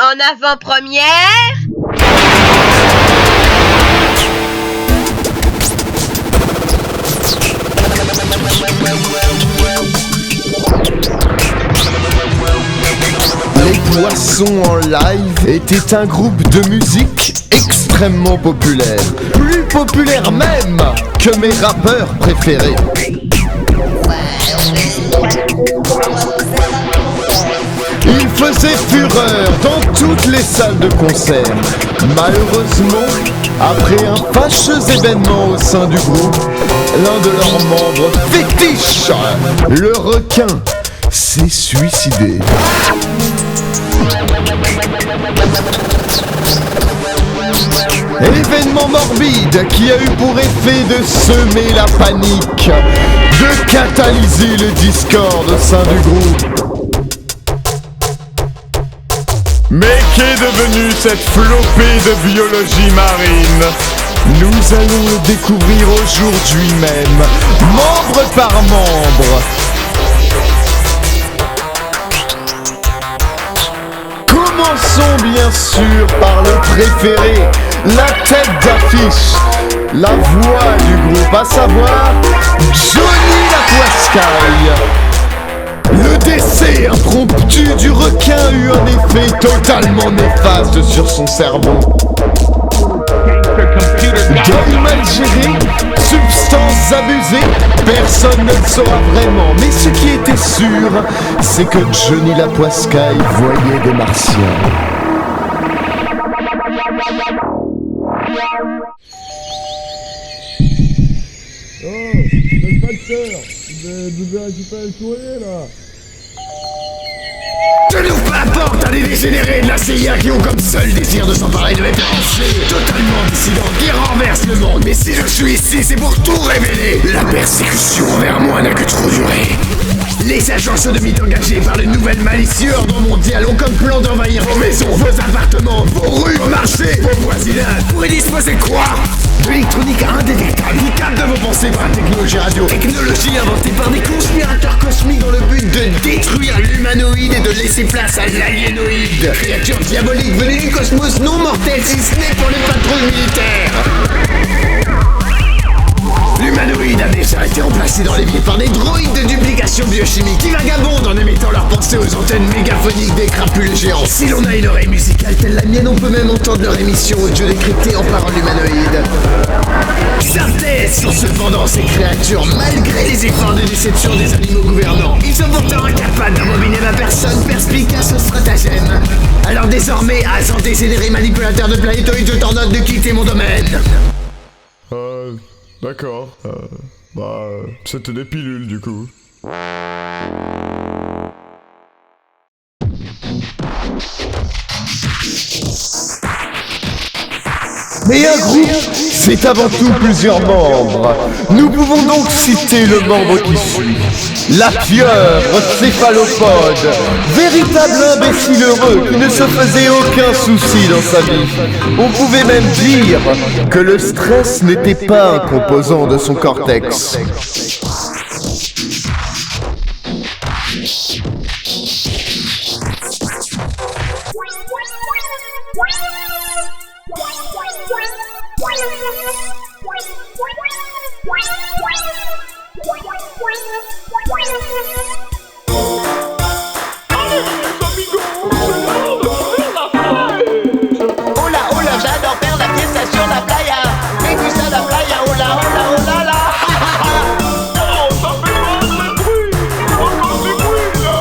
En avant-première... Les Poissons en live était un groupe de musique extrêmement populaire. Plus populaire même que mes rappeurs préférés. Il faisait fureur dans toutes les salles de concert. Malheureusement, après un fâcheux événement au sein du groupe, l'un de leurs membres fétiches, le requin, s'est suicidé. Événement morbide qui a eu pour effet de semer la panique, de catalyser le discorde au sein du groupe. Mais qu'est devenue cette flopée de biologie marine? Nous allons le découvrir aujourd'hui même, membre par membre. Commençons bien sûr par le préféré, la tête d'affiche, la voix du groupe, à savoir Johnny Lapoiscaille. Le décès impromptu du requin eut un effet totalement néfaste sur son cerveau. Deuil mal géré, substances abusées, personne ne le saura vraiment. Mais ce qui était sûr, c'est que Johnny Lapoiscaille voyait des martiens. Oh, c'est le facteur. Vous avez récupéré le courrier là. Je n'ouvre pas la porte à des dégénérés de la CIA qui ont comme seul désir de s'emparer de mes pensées totalement dissidentes qui renversent le monde. Mais si je suis ici, c'est pour tout révéler. La persécution envers moi n'a que trop duré. Les agents sodomites engagés par le nouvel malicieux ordre mondial ont comme plan d'envahir vos maisons, vos appartements, vos rues, vos marchés, vos voisinages. Pour y disposer quoi? De l'électronique indétectable qui capte vos pensées par la technologie radio. Technologie inventée par des conspirateurs cosmiques dans le but de détruire l'humanoïde et de laisser place à l'aliénoïde. Créature diabolique venue du cosmos non mortelle si ce n'est pour les patrouilles militaires. L'humanoïde a déjà été remplacé dans les villes par des droïdes de duplication biochimique qui vagabondent en émettant leurs pensées aux antennes mégaphoniques des crapules géants. Si l'on a une oreille musicale telle la mienne, on peut même entendre leur émission audio décryptée en paroles humanoïdes. Synthèse sont cependant ces créatures, malgré les efforts de déception des animaux gouvernants. Ils sont pourtant incapables d'embobiner ma personne perspicace au stratagème. Alors désormais, agents dégénérés manipulateurs de planétoïdes, je t'ordonne de quitter mon domaine. D'accord. C'était des pilules du coup. Mais un groupe, c'est avant tout plusieurs membres. Nous pouvons donc citer le membre qui suit. La pieuvre céphalopode, véritable imbécile heureux qui ne se faisait aucun souci dans sa vie. On pouvait même dire que le stress n'était pas un composant de son cortex. Hola, j'adore faire la fiesta sur la playa. Mais puis ça la playa, hola, là. Oh, ça fait pas de bruit. Encore du bruit là.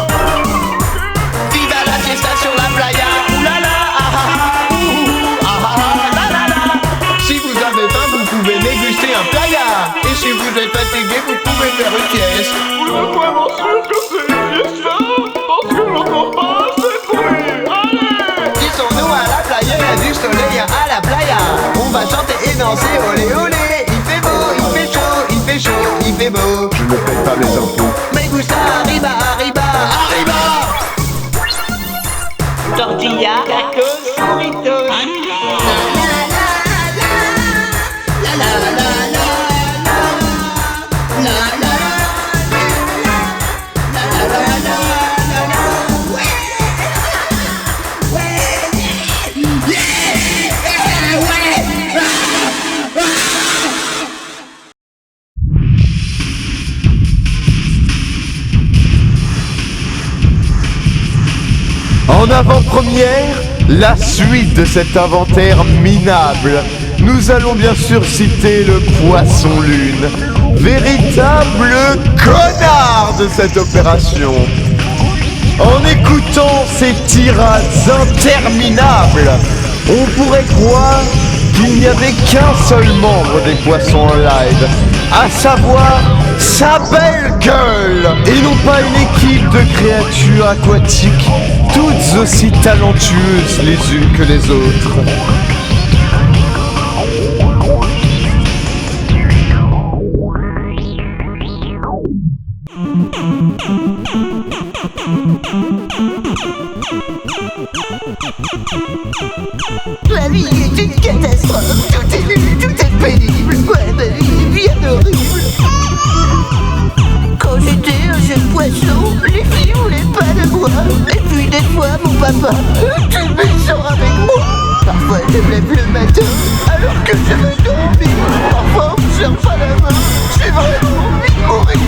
Viva la fiesta sur la playa, oulala, la. Si vous avez faim, vous pouvez déguster un playa. Et si vous êtes fatigué, vous pouvez faire une sieste. Vous êtes vraiment sûr que c'est une fiesta? Parce que j'entends pas assez de bruit. Allez. Disons-nous à la playa, il y a du soleil à la playa. On va chanter et danser, olé olé. Il fait beau, il fait chaud, il fait chaud, il fait beau. Je ne paye pas mes impôts. Me gusta, arriba. Tortilla, tacos, burritos. avant-première, la suite de cet inventaire minable. Nous allons bien sûr citer le Poisson-Lune, véritable connard de cette opération. En écoutant ces tirades interminables, on pourrait croire qu'il n'y avait qu'un seul membre des Poissons en live, à savoir sa belle gueule, et non pas une équipe de créatures aquatiques, toutes aussi talentueuses les unes que les autres. La vie est une catastrophe, tout est nul, tout est pénible. Ouais, ma vie est bien horrible. Quand j'étais un jeune poisson, les filles voulaient pas de moi. Et puis des fois, mon papa était méchant avec moi. Parfois je me lève le matin, alors que je veux dormir. Parfois on me serre pas la main, j'ai vraiment envie de mourir.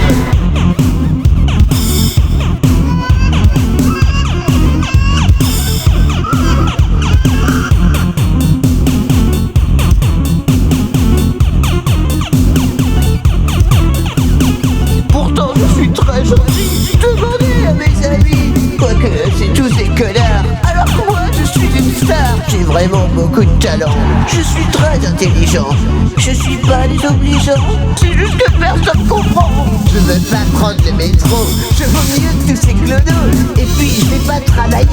Pourtant je suis très gentil, demandez à mes amis. Quoique c'est tous des connards, alors que moi je suis une star. J'ai vraiment beaucoup de talent, je suis très intelligent. Je suis pas désobligeant, c'est juste que personne comprend. Je veux pas prendre le métro, je vaux mieux que tous ces clodos. Et puis je vais pas travailler,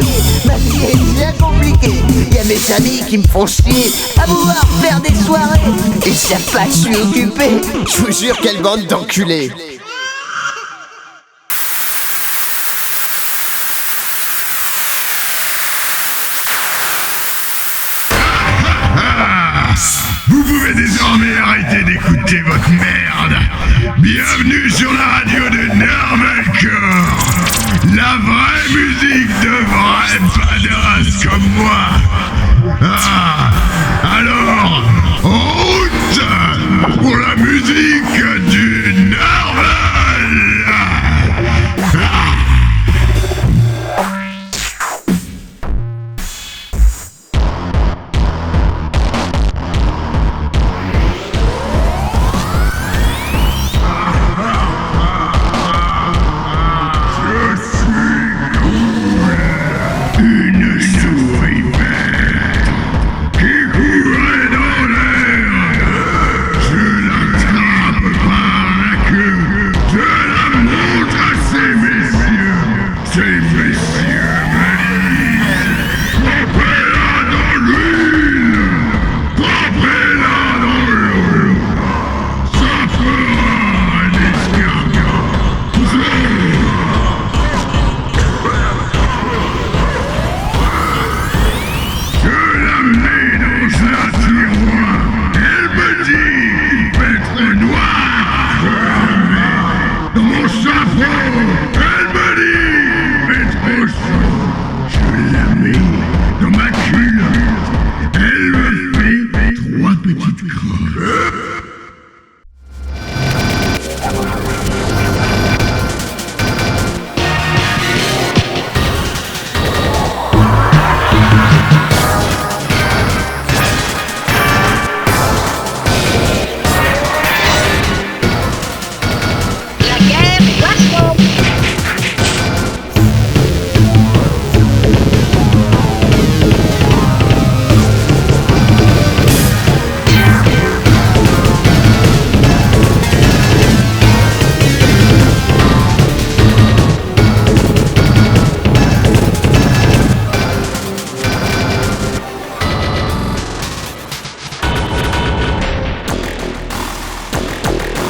ma vie est bien compliquée. Y'a mes amis qui me font chier à vouloir faire des soirées. Ils savent pas que je suis occupé, je vous jure quelle bande d'enculés. Vous pouvez désormais arrêter d'écouter votre merde. Bienvenue sur la radio de Nervalcore. La vraie musique de vrais badass comme moi. Alors, en route pour la musique du Nerval.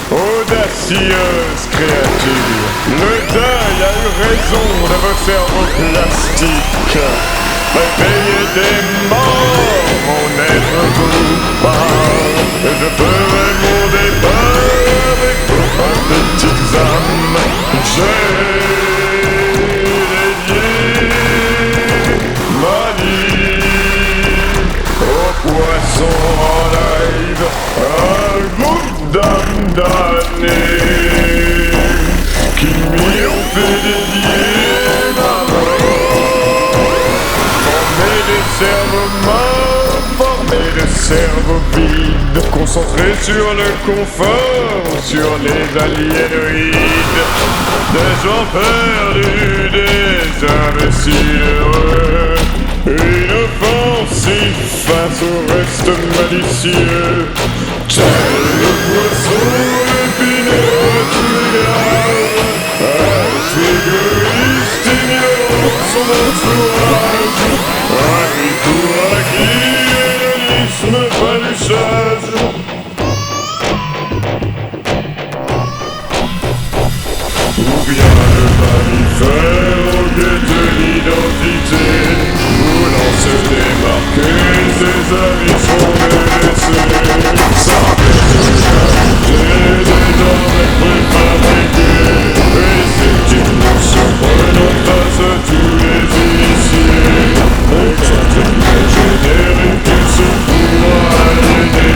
Audacieuse créature, le deuil a eu raison de vos cerveaux plastiques. Réveillez des morts, mon être pas. Je ferai mon départ avec vos petites âmes. J'ai dédié ma vie aux poissons en live, un groupe d'âmes damnées qui m'y ont fait dédier ma mort. des cerveaux morts, formés de cerveaux vides, concentrés sur le confort, sur les aliénoïdes. Des gens perdus, des imbéciles heureux, inoffensifs face au reste malicieux. Tel le poisson épineux du gage, égoïste, ignorant son entourage, ami pour acquis, hédonisme, paluchage. Ou bien le mammifère au guet de l'identité, voulant se démarquer, ses amis sont délaissés, sans que désormais préfabriqués. Et c'est une surprenante face à tous les initiés, excentriques, génériques, ils se pourra aliéner,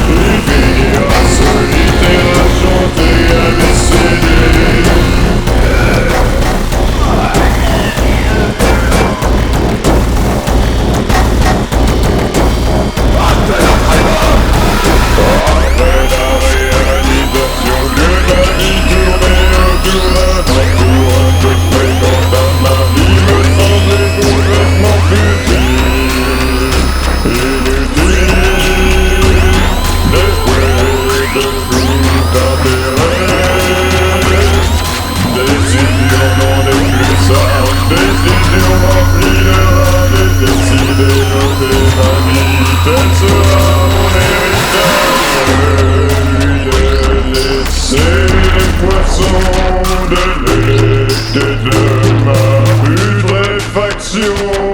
il finira solitaire à chanter, à décéder. De ma putréfaction.